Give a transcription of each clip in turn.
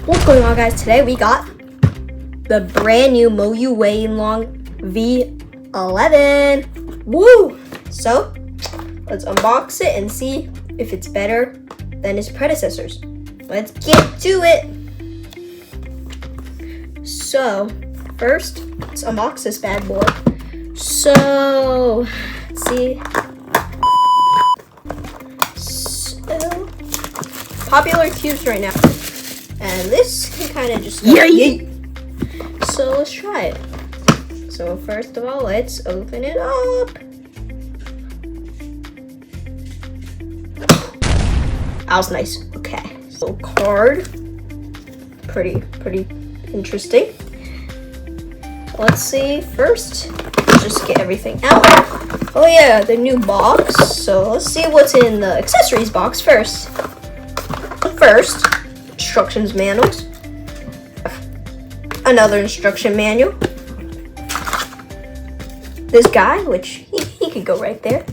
What's going on, guys? Today we got the brand new Weilong v11. Woo! So let's unbox it and see if it's better than its predecessors. Let's get to it. So first, let's unbox this bad boy. So let's see. So popular cubes right now. And this can kind of just go yeet. So let's try it. So first of all, let's open it up. That was nice. Okay. So card. Pretty interesting. Let's see. First, let's just get everything out. Oh yeah, the new box. So let's see what's in the accessories box first. First, instructions manuals, another instruction manual, this guy, which he could go right there,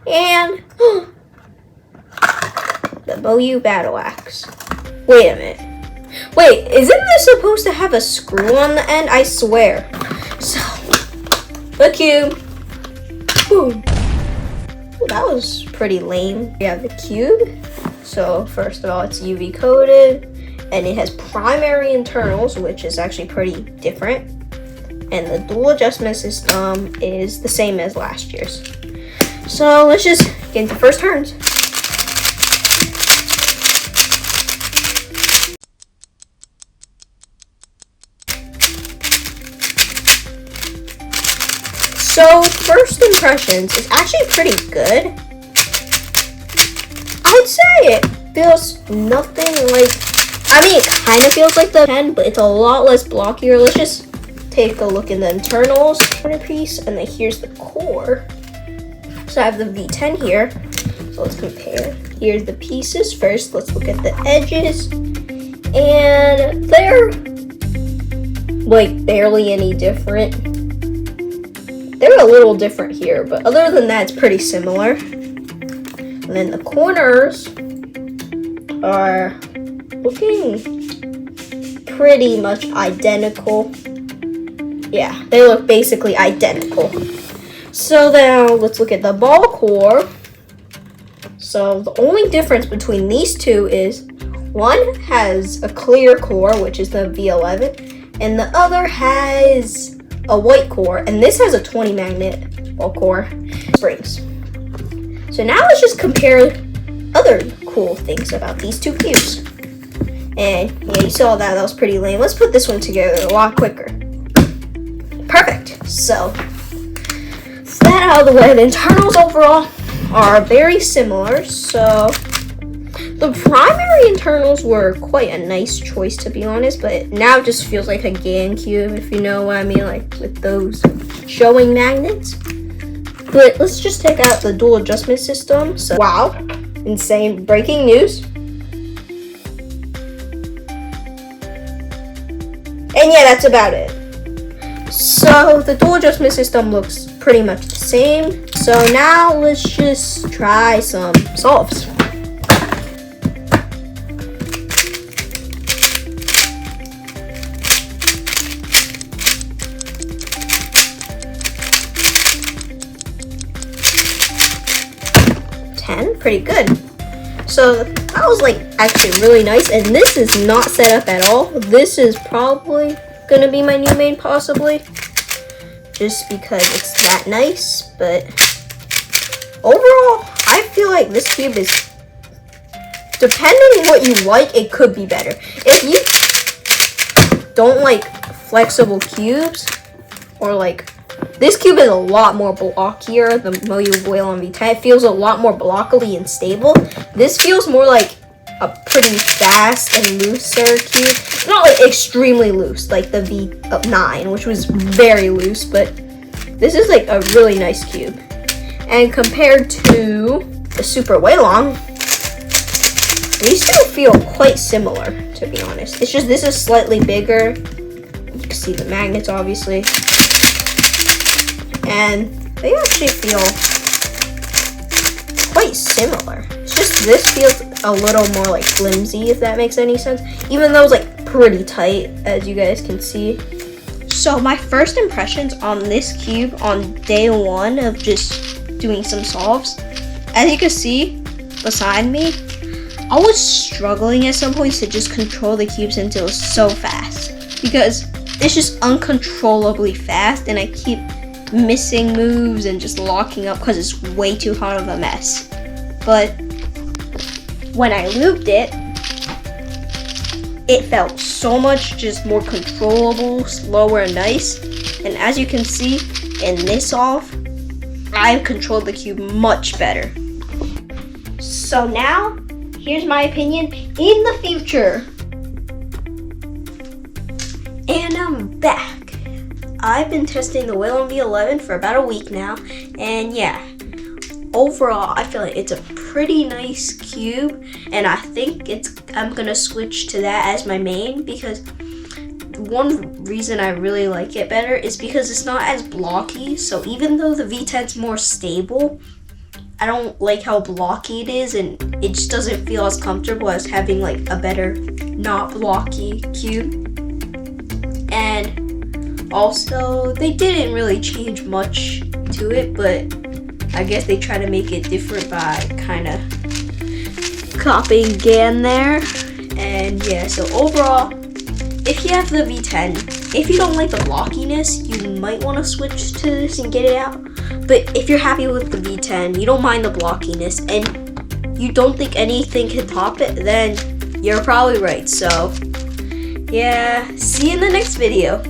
and the Boyu battle axe. Wait a minute. Wait, isn't this supposed to have a screw on the end? I swear. So, the cube. Boom. Well, that was pretty lame. We have the cube. So first of all, it's UV coated and it has primary internals, which is actually pretty different. And the dual adjustment system is the same as last year's. So let's just get into first turns. So first impressions is actually pretty good. I would say it feels nothing like, it kind of feels like the 10, but it's a lot less blockier. Let's just take a look in the internals piece, and then here's the core. So I have the V10 here. So let's compare. Here's the pieces. First, let's look at the edges. And they're like barely any different. They're a little different here, but other than that, it's pretty similar. And then the corners are looking pretty much identical. Yeah, they look basically identical. So now let's look at the ball core. So the only difference between these two is one has a clear core, which is the V11, and the other has a white core, and this has a 20 magnet ball core springs. So now let's just compare other cool things about these two cubes. And yeah, you saw that was pretty lame. Let's put this one together a lot quicker. Perfect. So that out of the way, the internals overall are very similar. So the primary internals were quite a nice choice, to be honest, but now it just feels like a GAN cube, if you know what I mean, like with those showing magnets. But let's just take out the dual adjustment system. So, wow, insane breaking news. And yeah, that's about it. So the dual adjustment system looks pretty much the same. So now let's just try some solves. Pretty good. So that was like actually really nice, and this is not set up at all. This is probably gonna be my new main, possibly, just because it's that nice. But overall, I feel like this cube is, depending on what you like, it could be better. If you don't like flexible cubes, or like, this cube is a lot more blockier than Weilong V10. It feels a lot more blockily and stable. This feels more like a pretty fast and looser cube. Not like extremely loose, like the V9, which was very loose, but this is like a really nice cube. And compared to the Super Weilong, these two feel quite similar, to be honest. It's just this is slightly bigger. You can see the magnets, obviously. And they actually feel quite similar. It's just this feels a little more like flimsy, if that makes any sense. Even though it's like pretty tight, as you guys can see. So my first impressions on this cube on day 1 of just doing some solves, as you can see beside me, I was struggling at some points to just control the cubes until it was so fast, because it's just uncontrollably fast and I keep missing moves and just locking up because it's way too hard of a mess. But when I looped it, it felt so much just more controllable, slower, and nice. And as you can see in this solve, I've controlled the cube much better. So now, here's my opinion in the future. And I'm back. I've been testing the Weilong v11 for about a week now, and yeah, overall I feel like it's a pretty nice cube, and I think I'm gonna switch to that as my main, because one reason I really like it better is because it's not as blocky. So even though the V10's more stable, I don't like how blocky it is, and it just doesn't feel as comfortable as having like a better not blocky cube. And also, they didn't really change much to it, but I guess they try to make it different by kind of copying GAN there. And yeah, so overall, if you have the V10, if you don't like the blockiness, you might want to switch to this and get it out. But if you're happy with the V10, you don't mind the blockiness, and you don't think anything can top it, then you're probably right. So yeah, see you in the next video.